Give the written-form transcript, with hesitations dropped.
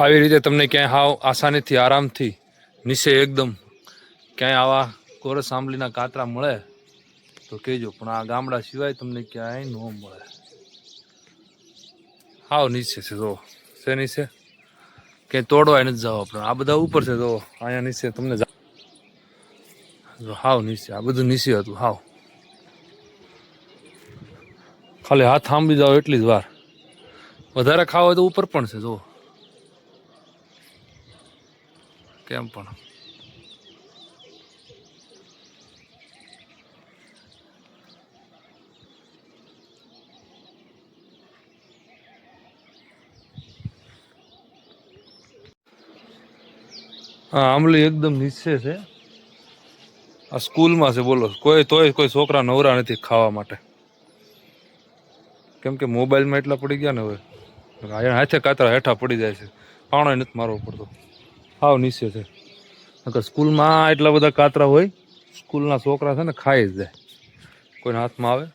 આવી રીતે તમને ક્યાંય હાવ આસાનીથી આરામથી નીચે એકદમ ક્યાંય આવા કોરસ આંબલીના કાતરા મળે તો કહેજો, પણ આ ગામડા સિવાય તમને ક્યાંય ન મળે. હાવ નીચે છે જો, છે નીચે ક્યાંય તોડવાય નથી જાવ આપણે. આ બધા ઉપર છે જો, અહીંયા નીચે તમને હાવ નીચે આ બધું નીચે હતું હાવ. ખાલી હાથ આંબી જાવ એટલી જ વાર. વધારે ખાવ હોય તો ઉપર પણ છે જો, કેમ પણ. હા, આંબલી એકદમ નીચે છે. આ સ્કૂલમાં છે બોલો, કોઈ છોકરા નવરા નથી ખાવા માટે, કેમ કે મોબાઈલમાં એટલા પડી ગયા ને હવે હાથે કાતરા હેઠા પડી જાય છે, પાણો નથી મારવો પડતો. હાવ નીચે છે. નકર સ્કૂલમાં એટલા બધા કાતરા હોય, સ્કૂલના છોકરા છે ને ખાઈ જ જાય, કોઈના હાથમાં આવે